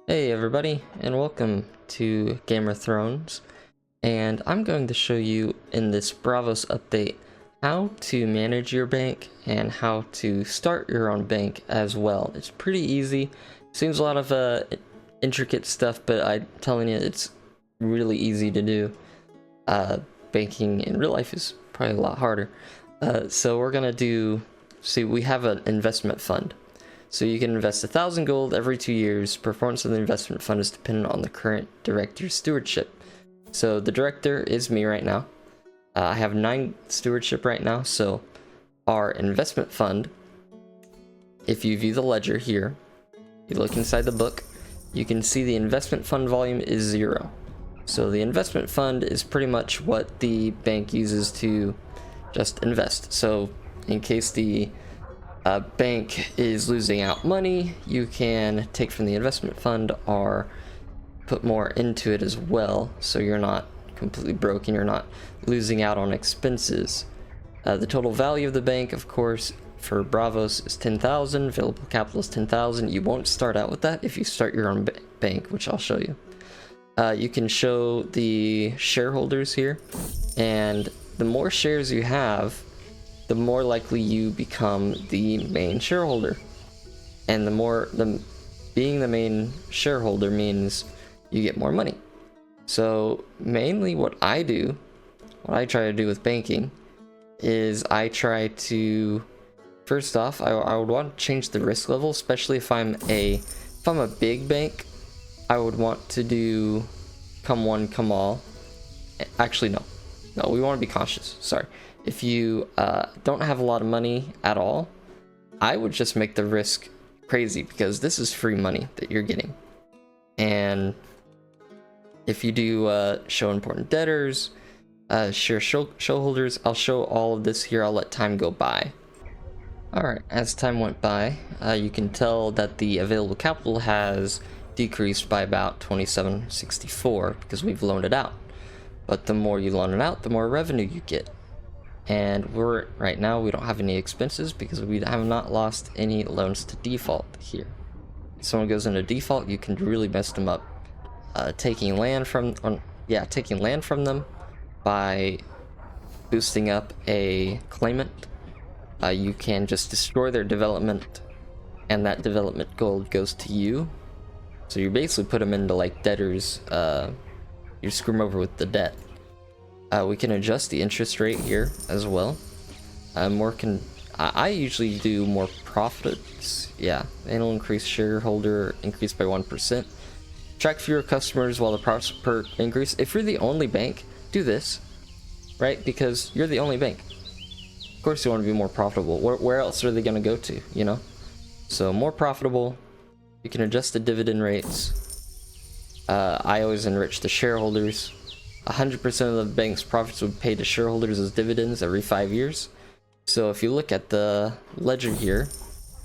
Hey everybody, and welcome to Game of Thrones. And I'm going to show you in this Braavos update how to manage your bank and how to start your own bank as well. It's pretty easy. Seems a lot of intricate stuff, but I'm telling you, it's really easy to do. Banking in real life is probably a lot harder. So we're gonna we have an investment fund. So you can invest 1,000 gold every 2 years. Performance of the investment fund is dependent on the current director's stewardship. So the director is me right now. I have 9 stewardship right now. So our investment fund, if you view the ledger here, you look inside the book, you can see the investment fund volume is 0. So the investment fund is pretty much what the bank uses to just invest. So in case the bank is losing out money, you can take from the investment fund or put more into it as well, so you're not completely broke and you're not losing out on expenses. The total value of the bank, of course, for Braavos is 10,000. Available capital is 10,000. You won't start out with that if you start your own bank, which I'll show you. You can show the shareholders here, and the more shares you have, the more likely you become the main shareholder. And being the main shareholder means you get more money. So mainly what I try to do with banking is I try to, first off, I would want to change the risk level, especially if I'm a big bank. I would want to do come one, come all. Actually, no, we want to be cautious. Sorry. If you don't have a lot of money at all, I would just make the risk crazy, because this is free money that you're getting. And if you do show important debtors, shareholders, I'll show all of this here. I'll let time go by. Alright, as time went by, you can tell that the available capital has decreased by about 2764 because we've loaned it out. But the more you loan it out, the more revenue you get. And right now we don't have any expenses because we have not lost any loans to default here. If someone goes into default, you can really mess them up. Taking land from them by boosting up a claimant. You can just destroy their development, and that development gold goes to you. So you basically put them into like debtors. You screw them over with the debt. We can adjust the interest rate here as well. I usually do more profits. Yeah, annual increase shareholder increase by 1%. Track fewer customers while the profits per increase. If you're the only bank, do this, right? Because you're the only bank. Of course, you want to be more profitable. Where else are they going to go to? You know, so more profitable. You can adjust the dividend rates. I always enrich the shareholders. 100% of the bank's profits would pay to shareholders as dividends every 5 years. So if you look at the ledger here,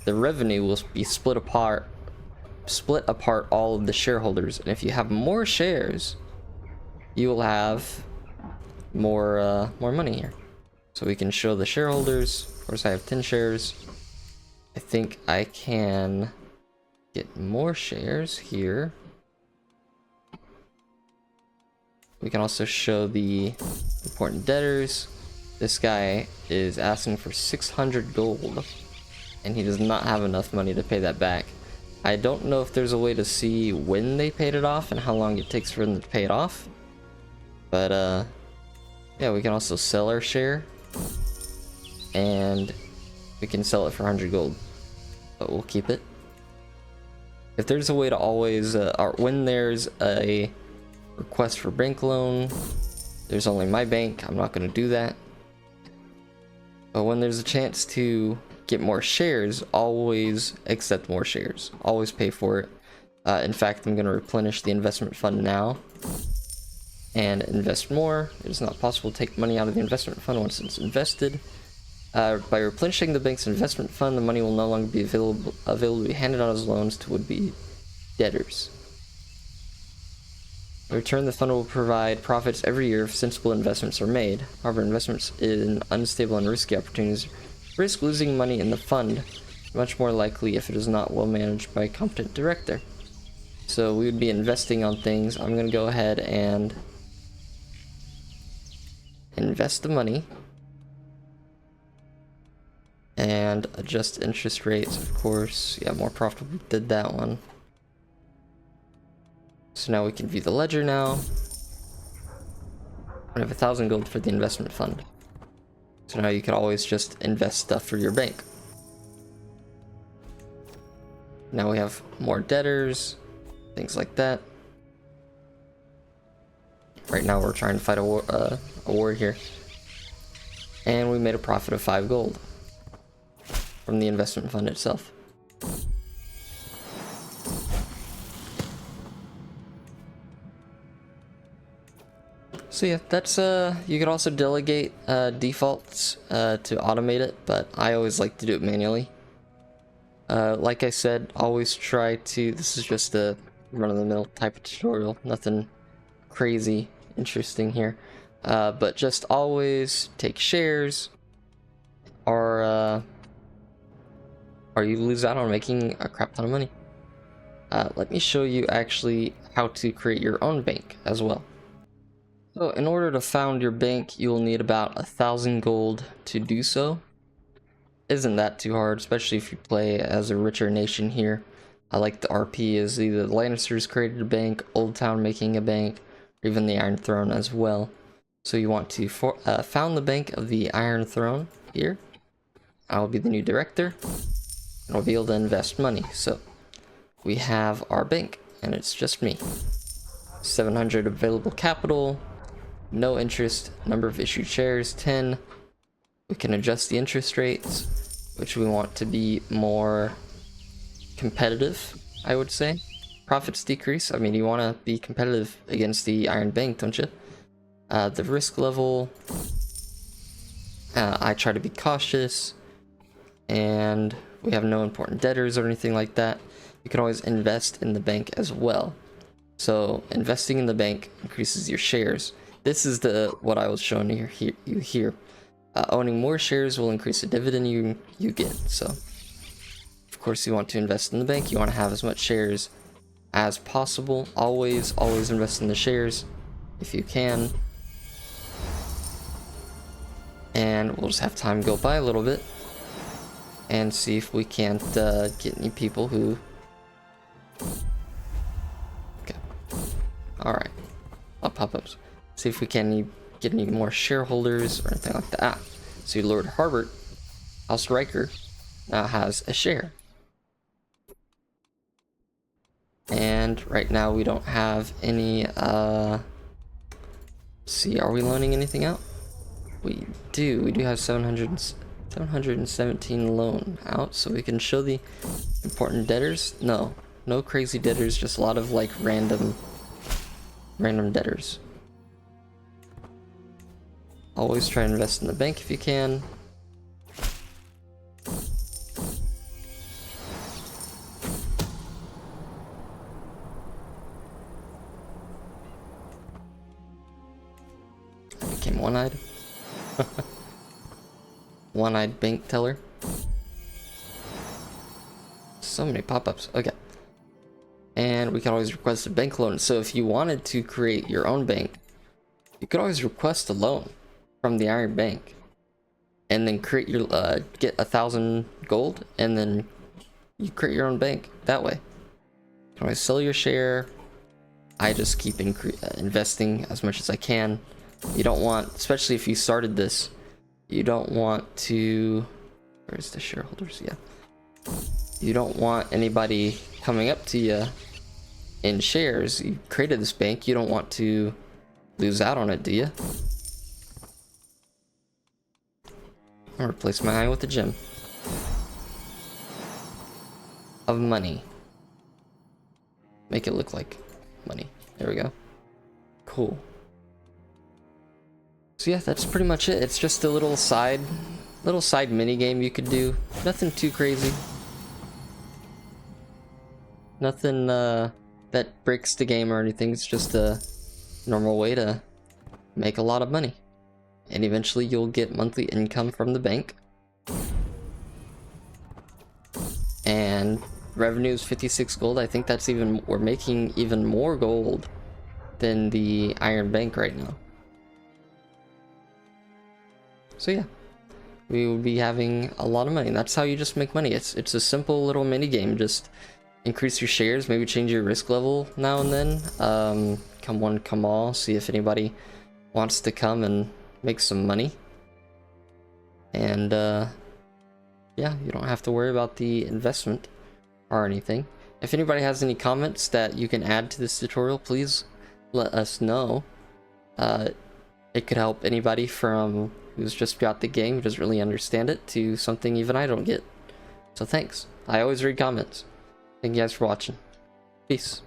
the revenue will be split apart all of the shareholders. And if you have more shares, you will have more money here. So we can show the shareholders. Of course, I have 10 shares. I think I can get more shares here. We can also show the important debtors. This guy is asking for 600 gold, and he does not have enough money to pay that back. I don't know if there's a way to see when they paid it off and how long it takes for them to pay it off. But yeah, we can also sell our share, and we can sell it for 100 gold, but we'll keep it. If there's a way to always, or when there's a request for bank loan, there's only my bank, I'm not going to do that. But when there's a chance to get more shares, always accept more shares, always pay for it. In fact, I'm going to replenish the investment fund now and invest more. It is not possible to take money out of the investment fund once it's invested. By replenishing the bank's investment fund, the money will no longer be available to be handed out as loans to would-be debtors. In return, the fund will provide profits every year if sensible investments are made. However, investments in unstable and risky opportunities risk losing money in the fund, much more likely if it is not well managed by a competent director. So we would be investing on things. I'm gonna go ahead and invest the money and adjust interest rates, of course. Yeah, more profitable. Did that one. So now we can view the ledger now. I have 1,000 gold for the investment fund. So now you can always just invest stuff for your bank. Now we have more debtors, things like that. Right now we're trying to fight a war here. And we made a profit of 5 gold from the investment fund itself. So yeah, that's you could also delegate defaults to automate it, but I always like to do it manually. Like I said, always try to, this is just a run-of-the-mill type of tutorial, nothing crazy interesting here, but just always take shares, or you lose out on making a crap ton of money. Let me show you actually how to create your own bank as well. So in order to found your bank, you will need about 1,000 gold to do so. Isn't that too hard, especially if you play as a richer nation here. I like the RP is either the Lannisters created a bank, Old Town making a bank, or even the Iron Throne as well. So you want to found the bank of the Iron Throne here. I will be the new director, and I'll be able to invest money. So we have our bank, and it's just me. 700 available capital, no interest, number of issued shares 10. We can adjust the interest rates, which we want to be more competitive, I would say. Profits decrease. I mean, you want to be competitive against the Iron Bank, don't you? The risk level, I try to be cautious, and we have no important debtors or anything like that. You can always invest in the bank as well. So investing in the bank increases your shares. This is what I was showing you here. Owning more shares will increase the dividend you get. So, of course, you want to invest in the bank. You want to have as much shares as possible. Always invest in the shares if you can. And we'll just have time go by a little bit and see if we can't get any people who. Okay. All right. Pop-ups. See if we can get any more shareholders or anything like that. So Lord Harbert, House Riker, now has a share. And right now we don't have any, see, are we loaning anything out? We do have 717 loan out, so we can show the important debtors. No crazy debtors, just a lot of like random debtors. Always try to invest in the bank if you can. I became one-eyed. One-eyed bank teller. So many pop-ups. Okay. And we can always request a bank loan. So if you wanted to create your own bank, you could always request a loan from the Iron Bank, and then create your get 1,000 gold, and then you create your own bank that way. You can always sell your share. I just keep investing as much as I can. You don't want, especially if you started this, you don't want to. Where's the shareholders? Yeah. You don't want anybody coming up to you in shares. You created this bank. You don't want to lose out on it, do you? I'll replace my eye with a gem of money. Make it look like money. There we go. Cool. So yeah, that's pretty much it. It's just a little side mini game you could do. Nothing too crazy. Nothing that breaks the game or anything. It's just a normal way to make a lot of money. And eventually you'll get monthly income from the bank. And revenue is 56 gold. I think that's even, we're making even more gold than the Iron Bank right now. So yeah, we will be having a lot of money. And that's how you just make money. It's a simple little mini game. Just increase your shares, maybe change your risk level now and then. Come one, come all. See if anybody wants to come and make some money. And yeah, you don't have to worry about the investment or anything. If anybody has any comments that you can add to this tutorial, please let us know. It could help anybody from who's just got the game, who doesn't really understand it, to something even I don't get. So thanks. I always read comments. Thank you guys for watching. Peace.